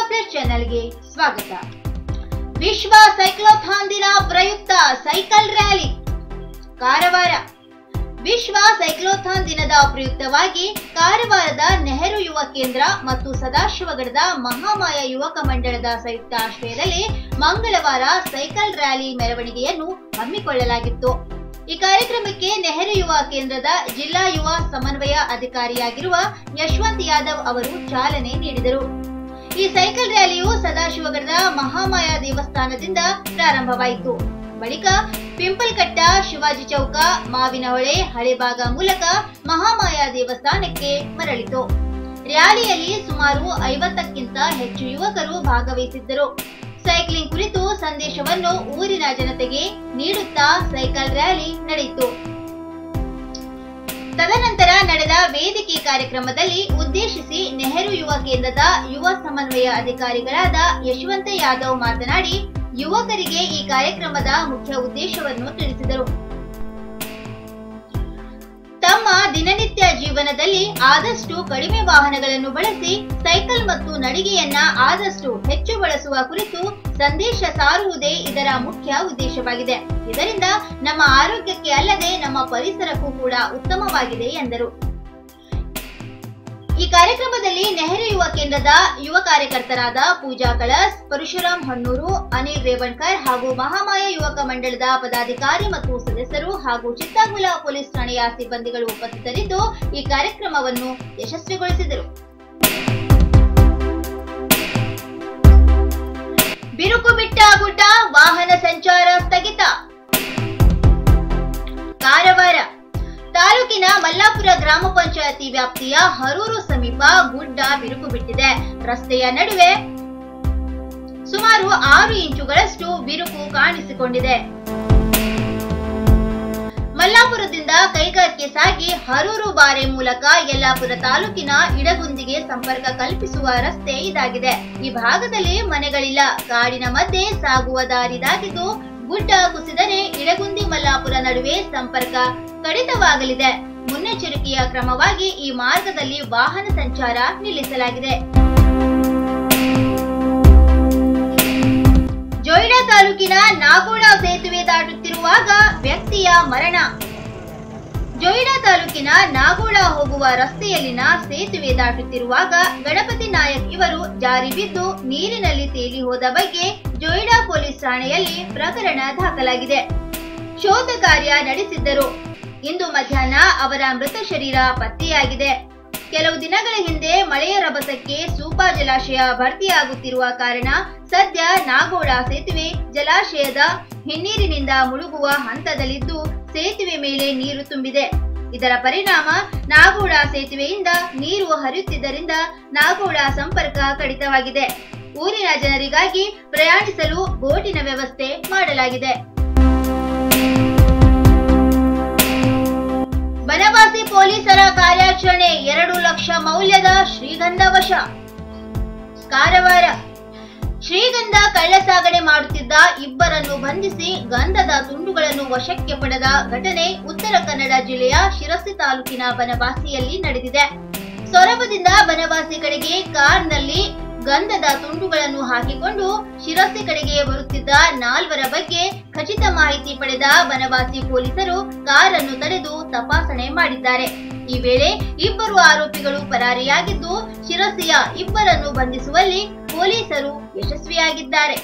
Plus ಚಾನೆಲ್ಗೆ ಸ್ವಾಗತ। ವಿಶ್ವ ಸೈಕ್ಲೋಥಾನ್ ದಿನ ಪ್ರಯುಕ್ತ ಸೈಕಲ್ ರ್ಯಾಲಿ ಕಾರವಾರ। ವಿಶ್ವ ಸೈಕ್ಲೋಥಾನ್ ದಿನದ ಪ್ರಯುಕ್ತವಾಗಿ ಕಾರವಾರದ ನೆಹರು ಯುವ ಕೇಂದ್ರ ಮತ್ತು ಸದಾಶಿವಗಢದ ಮಹಾಮಾಯ ಯುವಕ ಮಂಡಳದ ಸಂಯುಕ್ತ ಆಶ್ರಯದಲ್ಲಿ ಮಂಗಳವಾರ ಸೈಕಲ್ ರ್ಯಾಲಿ ಮೆರವಣಿಗೆಯನ್ನು ಹಮ್ಮಿಕೊಳ್ಳಲಾಗಿತ್ತು। ಈ ಕಾರ್ಯಕ್ರಮಕ್ಕೆ ನೆಹರು ಯುವ ಕೇಂದ್ರದ ಜಿಲ್ಲಾ ಯುವ ಸಮನ್ವಯ ಅಧಿಕಾರಿಯಾಗಿರುವ ಯಶವಂತ್ ಯಾದವ್ ಅವರು ಚಾಲನೆ ನೀಡಿದರು। ಈ ಸೈಕಲ್ ರ್ಯಾಲಿಯು ಸದಾಶಿವಗಢದ ಮಹಾಮಾಯ ದೇವಸ್ಥಾನದಿಂದ ಪ್ರಾರಂಭವಾಯಿತು। ಬಳಿಕ ಪಿಂಪಲ್ಕಟ್ಟ, ಶಿವಾಜಿ ಚೌಕ, ಮಾವಿನಹೊಳೆ, ಹಳೆಭಾಗ ಮೂಲಕ ಮಹಾಮಾಯ ದೇವಸ್ಥಾನಕ್ಕೆ ಮರಳಿತು। ರ್ಯಾಲಿಯಲ್ಲಿ ಸುಮಾರು 50ಕ್ಕಿಂತ ಹೆಚ್ಚು ಯುವಕರು ಭಾಗವಹಿಸಿದ್ದರು। ಸೈಕ್ಲಿಂಗ್ ಕುರಿತು ಸಂದೇಶವನ್ನು ಊರಿನ ಜನತೆಗೆ ನೀಡುತ್ತಾ ಸೈಕಲ್ ರ್ಯಾಲಿ ನಡೆಯಿತು। ತದನಂತರ ನಡೆದ ವೇದಿಕೆ ಕಾರ್ಯಕ್ರಮದಲ್ಲಿ ಉದ್ದೇಶಿಸಿ ನೆಹರು ಯುವ ಕೇಂದ್ರದ ಯುವ ಸಮನ್ವಯ ಅಧಿಕಾರಿಗಳಾದ ಯಶವಂತ ಯಾದವ್ ಮಾತನಾಡಿ ಯುವಕರಿಗೆ ಈ ಕಾರ್ಯಕ್ರಮದ ಮುಖ್ಯ ಉದ್ದೇಶವನ್ನು ತಿಳಿಸಿದರು। ತಮ್ಮ ದಿನನಿತ್ಯ ಜೀವನದಲ್ಲಿ ಆದಷ್ಟು ಕಡಿಮೆ ವಾಹನಗಳನ್ನು ಬಳಸಿ ಸೈಕಲ್ ಮತ್ತು ನಡಿಗೆಯನ್ನ ಆದಷ್ಟು ಹೆಚ್ಚು ಬಳಸುವ ಕುರಿತು ಸಂದೇಶ ಸಾರುವುದೇ ಇದರ ಮುಖ್ಯ ಉದ್ದೇಶವಾಗಿದೆ। ಇದರಿಂದ ನಮ್ಮ ಆರೋಗ್ಯಕ್ಕೆ ಅಲ್ಲದೆ ನಮ್ಮ ಪರಿಸರಕ್ಕೂ ಕೂಡ ಉತ್ತಮವಾಗಿದೆ ಎಂದರು। ಈ ಕಾರ್ಯಕ್ರಮದಲ್ಲಿ ನೆಹರು ಯುವ ಕೇಂದ್ರದ ಯುವ ಕಾರ್ಯಕರ್ತರಾದ ಪೂಜಾ ಕಳಸ್, ಪರಶುರಾಮ್ ಹಣ್ಣೂರು, ಅನಿಲ್ ರೇವಣ್ಕರ್ ಹಾಗೂ ಮಹಾಮಾಯ ಯುವಕ ಮಂಡಳದ ಪದಾಧಿಕಾರಿ ಮತ್ತು ಸದಸ್ಯರು ಹಾಗೂ ಚಿತ್ತಾಗುಲ ಪೊಲೀಸ್ ಠಾಣೆಯ ಸಿಬ್ಬಂದಿಗಳು ಉಪಸ್ಥಿತರಿದ್ದು ಈ ಕಾರ್ಯಕ್ರಮವನ್ನು ಯಶಸ್ವಿಗೊಳಿಸಿದರು। ಬಿರುಕು ಬಿಟ್ಟ ಗುಡ್ಡ, ವಾಹನ ಸಂಚಾರ ಸ್ಥಗಿತ ಕಾರವಾರ ತಾಲೂಕಿನ ಮಲ್ಲಾಪುರ ಗ್ರಾಮ ಪಂಚಾಯತಿ ವ್ಯಾಪ್ತಿಯ ಹರೂರು ಸಮೀಪ ಗುಡ್ಡ ಬಿರುಕು ಬಿಟ್ಟಿದೆ। ರಸ್ತೆಯ ನಡುವೆ ಸುಮಾರು 6 ಇಂಚುಗಳಷ್ಟು ಬಿರುಕು ಕಾಣಿಸಿಕೊಂಡಿದೆ। ಮಲ್ಲಾಪುರದಿಂದ ಕೈಗಾರಿಕೆ ಸಾಗಿ ಹರೂರು ಬಾರೆ ಮೂಲಕ ಯಲ್ಲಾಪುರ ತಾಲೂಕಿನ ಇಡಗುಂದಿಗೆ ಸಂಪರ್ಕ ಕಲ್ಪಿಸುವ ರಸ್ತೆ ಇದಾಗಿದೆ। ಈ ಭಾಗದಲ್ಲಿ ಮನೆಗಳಿಲ್ಲ, ಕಾಡಿನ ಮಧ್ಯೆ ಸಾಗುವ ದಾರಿ ಇದಾಗಿದ್ದು ಗುಡ್ಡ ಕುಸಿದರೆ ಇಡಗುಂದಿ ಮಲ್ಲಾಪುರ ನಡುವೆ ಸಂಪರ್ಕ ಕಡಿತವಾಗಲಿದೆ। ಮುನ್ನೆಚ್ಚರಿಕೆಯ ಕ್ರಮವಾಗಿ ಈ ಮಾರ್ಗದಲ್ಲಿ ವಾಹನ ಸಂಚಾರ ನಿಲ್ಲಿಸಲಾಗಿದೆ। ಜೊಯ್ಡಾ ತಾಲೂಕಿನ ನಾಗೋಡ ಸೇತುವೆ ದಾಟುತ್ತಿರುವಾಗ ವ್ಯಕ್ತಿಯ ಮರಣ। ಜೊಯ್ಡಾ ತಾಲೂಕಿನ ನಾಗೋಡ ಹೋಗುವ ರಸ್ತೆಯಲ್ಲಿನ ಸೇತುವೆ ದಾಟುತ್ತಿರುವಾಗ ಗಣಪತಿ ನಾಯಕ್ ಇವರು ಜಾರಿ ಬಿದ್ದು ನೀರಿನಲ್ಲಿ ತೇಲಿ ಹೋದ ಬಗ್ಗೆ ಜೊಯ್ಡಾ ಪೊಲೀಸ್ ಠಾಣೆಯಲ್ಲಿ ಪ್ರಕರಣ ದಾಖಲಾಗಿದೆ। ಶೋಧ ಕಾರ್ಯ ನಡೆಸಿದ್ದರು। ಇಂದು ಮಧ್ಯಾಹ್ನ ಅವರ ಮೃತ ಶರೀರ ಪತ್ತೆಯಾಗಿದೆ। ಕೆಲವು ದಿನಗಳ ಹಿಂದೆ ಮಳೆಯ ರಭಸಕ್ಕೆ ಸೂಪಾ ಜಲಾಶಯ ಭರ್ತಿಯಾಗುತ್ತಿರುವ ಕಾರಣ ಸದ್ಯ ನಾಗೋಡ ಸೇತುವೆ ಜಲಾಶಯದ ಹಿನ್ನೀರಿನಿಂದ ಮುಳುಗುವ ಹಂತದಲ್ಲಿದ್ದು ಸೇತುವೆ ಮೇಲೆ ನೀರು ತುಂಬಿದೆ। ಇದರ ಪರಿಣಾಮ ನಾಗೋಡ ಸೇತುವೆಯಿಂದ ನೀರು ಹರಿಯುತ್ತಿದ್ದರಿಂದ ನಾಗೋಡ ಸಂಪರ್ಕ ಕಡಿತವಾಗಿದೆ। ಊರಿನ ಜನರಿಗಾಗಿ ಪ್ರಯಾಣಿಸಲು ಬೋಟಿನ ವ್ಯವಸ್ಥೆ ಮಾಡಲಾಗಿದೆ। ಬನವಾಸಿ ಪೊಲೀಸರ ಕಾರ್ಯಾಚರಣೆ, 2 ಲಕ್ಷ ಮೌಲ್ಯದ ಶ್ರೀಗಂಧ ವಶ ಕಾರವಾರ। ಶ್ರೀಗಂಧ ಕಳ್ಳಸಾಗಣೆ ಮಾಡುತ್ತಿದ್ದ ಇಬ್ಬರನ್ನು ಬಂಧಿಸಿ ಗಂಧದ ತುಂಡುಗಳನ್ನು ವಶಕ್ಕೆ ಪಡೆದ ಘಟನೆ ಉತ್ತರ ಕನ್ನಡ ಜಿಲ್ಲೆಯ ಶಿರಸಿ ತಾಲೂಕಿನ ಬನವಾಸಿಯಲ್ಲಿ ನಡೆದಿದೆ। ಸೊರಬದಿಂದ ಬನವಾಸಿ ಕಡೆಗೆ ಕಾರ್ನಲ್ಲಿ ಗಂಧದ ತುಂಡುಗಳನ್ನು ಹಾಕಿಕೊಂಡು ಶಿರಸಿ ಕಡೆಗೆ ಬರುತ್ತಿದ್ದ 4 ಬಗ್ಗೆ ಖಚಿತ ಮಾಹಿತಿ ಪಡೆದ ಬನವಾಸಿ ಪೊಲೀಸರು ಕಾರನ್ನು ತಡೆದು ತಪಾಸಣೆ ಮಾಡಿದ್ದಾರೆ। ಈ ವೇಳೆ ಇಬ್ಬರು ಆರೋಪಿಗಳು ಪರಾರಿಯಾಗಿದ್ದು ಶಿರಸಿಯ ಇಬ್ಬರನ್ನು ಬಂಧಿಸುವಲ್ಲಿ ಪೊಲೀಸರು ಯಶಸ್ವಿಯಾಗಿದ್ದಾರೆ।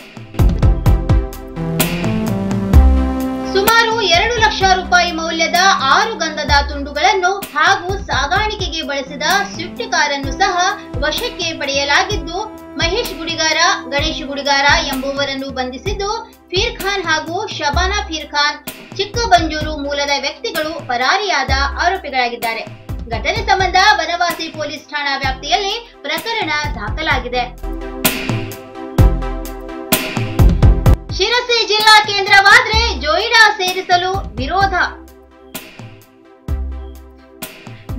ಸುಮಾರು 2 ಲಕ್ಷ ರೂಪಾಯಿ ಮೌಲ್ಯದ 6 ಗಂಧದ ತುಂಡುಗಳನ್ನು ಹಾಗೂ ಸಾಗಾಣಿಕೆಗೆ ಬಳಸಿದ ಸ್ವಿಫ್ಟ್ ಕಾರನ್ನು ಸಹ ವಶಕ್ಕೆ ಪಡೆಯಲಾಗಿದ್ದು ಮಹೇಶ್ ಗುಡಿಗಾರ, ಗಣೇಶ್ ಗುಡಿಗಾರ ಎಂಬುವರನ್ನು ಬಂಧಿಸಿದ್ದು ಫೀರ್ ಖಾನ್ ಹಾಗೂ ಶಬಾನಾ ಫೀರ್ ಖಾನ್ ಚಿಕ್ಕಬಂಜೂರು ಮೂಲದ ವ್ಯಕ್ತಿಗಳು ಪರಾರಿಯಾದ ಆರೋಪಿಗಳಾಗಿದ್ದಾರೆ। ಘಟನೆ ಸಂಬಂಧ ಬನವಾಸಿ ಪೊಲೀಸ್ ಠಾಣಾ ವ್ಯಾಪ್ತಿಯಲ್ಲಿ ಪ್ರಕರಣ ದಾಖಲಾಗಿದೆ। ಶಿರಸಿ ಜಿಲ್ಲಾ ಕೇಂದ್ರವಾದ್ರೆ ಜೊಯ್ಡಾ ಸೇರಿಸಲು ವಿರೋಧ।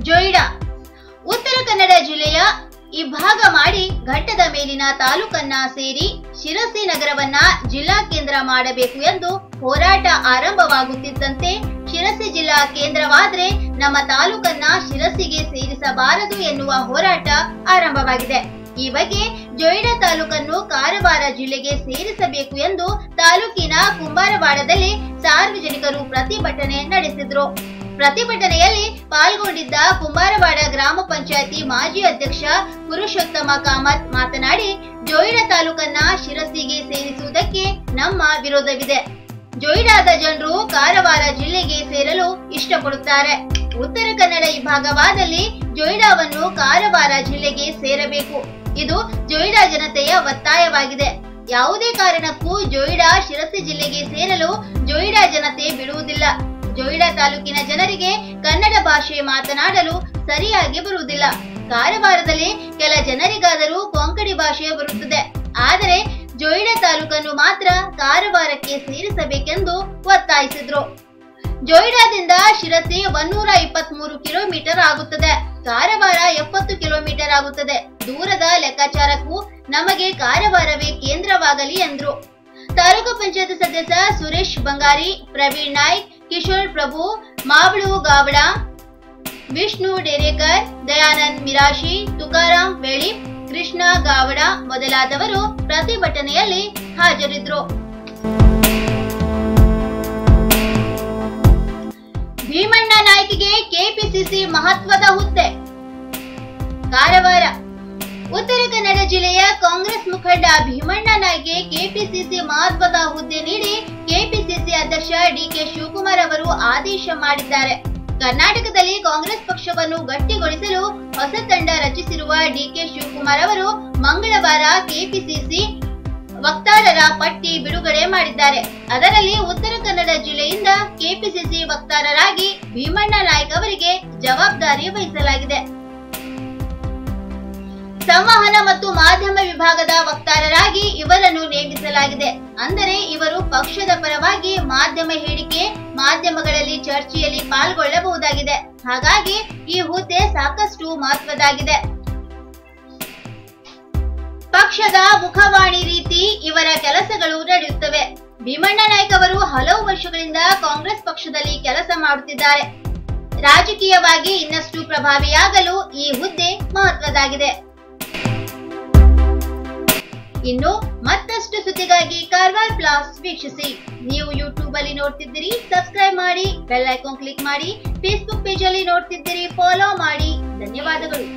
ಜೊಯ್ಡಾ ಉತ್ತರ ಕನ್ನಡ ಜಿಲ್ಲೆಯ ಇಬ್ಬಾಗ ಮಾಡಿ ಘಟ್ಟದ ಮೇಲಿನ ತಾಲೂಕನ್ನ ಸೇರಿ ಶಿರಸಿ ನಗರವನ್ನ ಜಿಲ್ಲಾ ಕೇಂದ್ರ ಮಾಡಬೇಕು ಎಂದು ಹೋರಾಟ ಆರಂಭವಾಗುತ್ತಿದ್ದಂತೆ ಶಿರಸಿ ಜಿಲ್ಲಾ ಕೇಂದ್ರವಾದ್ರೆ ನಮ್ಮ ತಾಲೂಕನ್ನ ಶಿರಸಿಗೆ ಸೇರಿಸಬಾರದು ಎನ್ನುವ ಹೋರಾಟ ಆರಂಭವಾಗಿದೆ। ಈ ಬಗ್ಗೆ ಜೊಯ್ಡಾ ತಾಲೂಕನ್ನು ಕಾರವಾರ ಜಿಲ್ಲೆಗೆ ಸೇರಿಸಬೇಕು ಎಂದು ತಾಲೂಕಿನ ಕುಂಬಾರವಾಡದಲ್ಲಿ ಸಾರ್ವಜನಿಕರು ಪ್ರತಿಭಟನೆ ನಡೆಸಿದ್ರು. ಪ್ರತಿಭಟನೆಯಲ್ಲಿ ಪಾಲ್ಗೊಂಡಿದ್ದ ಕುಂಬಾರವಾಡ ಗ್ರಾಮ ಪಂಚಾಯತಿ ಮಾಜಿ ಅಧ್ಯಕ್ಷ ಪುರುಷೋತ್ತಮ ಕಾಮತ್ ಮಾತನಾಡಿ, ಜೊಯ್ಡಾ ತಾಲೂಕನ್ನ ಶಿರಸಿಗೆ ಸೇರಿಸುವುದಕ್ಕೆ ನಮ್ಮ ವಿರೋಧವಿದೆ. ಜೊಯ್ಡಾದ ಜನರು ಕಾರವಾರ ಜಿಲ್ಲೆಗೆ ಸೇರಲು ಇಷ್ಟಪಡುತ್ತಾರೆ. ಉತ್ತರ ಕನ್ನಡ ವಿಭಾಗವಾದಲ್ಲಿ ಜೊಯ್ಡಾವನ್ನು ಕಾರವಾರ ಜಿಲ್ಲೆಗೆ ಸೇರಬೇಕು. ಇದು ಜೊಯ್ಡಾ ಜನತೆಯ ಒತ್ತಾಯವಾಗಿದೆ. ಯಾವುದೇ ಕಾರಣಕ್ಕೂ ಜೊಯ್ಡಾ ಶಿರಸಿ ಜಿಲ್ಲೆಗೆ ಸೇರಲು ಜೊಯ್ಡಾ ಜನತೆ ಬಿಡುವುದಿಲ್ಲ. ಜೊಯ್ಡಾ ತಾಲೂಕಿನ ಜನರಿಗೆ ಕನ್ನಡ ಭಾಷೆ ಮಾತನಾಡಲು ಸರಿಯಾಗಿ ಬರುವುದಿಲ್ಲ. ಕಾರವಾರದಲ್ಲಿ ಕೆಲ ಜನರಿಗಾದರೂ ಕೊಂಕಣಿ ಭಾಷೆ ಬರುತ್ತದೆ. ಆದರೆ ಜೊಯ್ಡಾ ತಾಲೂಕನ್ನು ಮಾತ್ರ ಕಾರವಾರಕ್ಕೆ ಸೇರಿಸಬೇಕೆಂದು ಒತ್ತಾಯಿಸಿದ್ರು. ಜೊಯ್ಡಾದಿಂದ ಶಿರಸಿ 123 ಕಿಲೋಮೀಟರ್ ಆಗುತ್ತದೆ. ಕಾರವಾರ 70 ಕಿಲೋಮೀಟರ್ ಆಗುತ್ತದೆ. ದೂರದ ಲೆಕ್ಕಾಚಾರಕ್ಕೂ ನಮಗೆ ಕಾರವಾರವೇ ಕೇಂದ್ರವಾಗಲಿ ಎಂದ್ರು. ತಾಲೂಕು ಪಂಚಾಯತ್ ಸದಸ್ಯ ಸುರೇಶ್ ಬಂಗಾರಿ, ಪ್ರವೀಣ್ ನಾಯ್ಕ್, ಕಿಶೋರ್ ಪ್ರಭು, ಮಾವಳು ಗಾವಡ, ವಿಷ್ಣು ಡೇರೇಕರ್, ದಯಾನಂದ್ ಮಿರಾಶಿ, ತುಕಾರಾಂ ವೇಳಿ, ಕೃಷ್ಣ ಗಾವಡ ಮೊದಲಾದವರು ಪ್ರತಿಭಟನೆಯಲ್ಲಿ ಹಾಜರಿದ್ದರು. ಭೀಮಣ್ಣ ನಾಯ್ಕಿಗೆ ಕೆಪಿಸಿಸಿ ಮಹತ್ವದ ಹುದ್ದೆ. ಕಾರವಾರ ಉತ್ತರ ಕನ್ನಡ ಜಿಲ್ಲೆಯ ಕಾಂಗ್ರೆಸ್ ಮುಖಂಡ ಭೀಮಣ್ಣ ನಾಯ್ಗೆ ಕೆಪಿಸಿಸಿ ಮಹತ್ವದ ಹುದ್ದೆ ನೀಡಿ ಕೆಪಿಸಿಸಿ ಅಧ್ಯಕ್ಷ ಡಿಕೆ ಶಿವಕುಮಾರ್ ಅವರು ಆದೇಶ ಮಾಡಿದ್ದಾರೆ. ಕರ್ನಾಟಕದಲ್ಲಿ ಕಾಂಗ್ರೆಸ್ ಪಕ್ಷವನ್ನು ಗಟ್ಟಿಗೊಳಿಸಲು ಹೊಸ ತಂಡ ರಚಿಸಿರುವ ಡಿಕೆ ಶಿವಕುಮಾರ್ ಅವರು ಮಂಗಳವಾರ ಕೆಪಿಸಿಸಿ ವಕ್ತಾರರ ಪಟ್ಟಿ ಬಿಡುಗಡೆ ಮಾಡಿದ್ದಾರೆ. ಅದರಲ್ಲಿ ಉತ್ತರ ಕನ್ನಡ ಜಿಲ್ಲೆಯಿಂದ ಕೆಪಿಸಿಸಿ ವಕ್ತಾರರಾಗಿ ಭೀಮಣ್ಣ ನಾಯ್ಕ ಅವರಿಗೆ ಜವಾಬ್ದಾರಿ ವಹಿಸಲಾಗಿದೆ. ಸಂವಹನ ಮತ್ತು ಮಾಧ್ಯಮ ವಿಭಾಗದ ವಕ್ತಾರರಾಗಿ ಇವರನ್ನು ನೇಮಿಸಲಾಗಿದೆ. ಅಂದರೆ ಇವರು ಪಕ್ಷದ ಪರವಾಗಿ ಮಾಧ್ಯಮ ಹೇಳಿಕೆ, ಮಾಧ್ಯಮಗಳಲ್ಲಿ ಚರ್ಚೆಯಲ್ಲಿ ಪಾಲ್ಗೊಳ್ಳಬಹುದಾಗಿದೆ. ಹಾಗಾಗಿ ಈ ಹುದ್ದೆ ಸಾಕಷ್ಟು ಮಹತ್ವದಾಗಿದೆ. ಪಕ್ಷದ ಮುಖವಾಣಿ ರೀತಿ ಇವರ ಕೆಲಸಗಳು ನಡೆಯುತ್ತವೆ. ಭೀಮಣ್ಣ ನಾಯ್ಕ ಅವರು ಹಲವು ವರ್ಷಗಳಿಂದ ಕಾಂಗ್ರೆಸ್ ಪಕ್ಷದಲ್ಲಿ ಕೆಲಸ ಮಾಡುತ್ತಿದ್ದಾರೆ. ರಾಜಕೀಯವಾಗಿ ಇನ್ನಷ್ಟು ಪ್ರಭಾವಿಯಾಗಲು ಈ ಹುದ್ದೆ ಮಹತ್ವದಾಗಿದೆ. ಇನ್ನು ಮತ್ತಷ್ಟು ಸುದ್ದಿಗಾಗಿ ಕಾರವಾರ ಪ್ಲಸ್ ವೀಕ್ಷಿಸಿ. ನೀವು ಯೂಟ್ಯೂಬ್ ಅಲ್ಲಿ ನೋಡ್ತಿದ್ದೀರಿ, ಸಬ್ಸ್ಕ್ರೈಬ್ ಮಾಡಿ, ಬೆಲ್ ಐಕಾನ್ ಕ್ಲಿಕ್ ಮಾಡಿ. ಫೇಸ್ಬುಕ್ ಪೇಜ್ ಅಲ್ಲಿ ನೋಡ್ತಿದ್ದೀರಿ, ಫಾಲೋ ಮಾಡಿ. ಧನ್ಯವಾದಗಳು.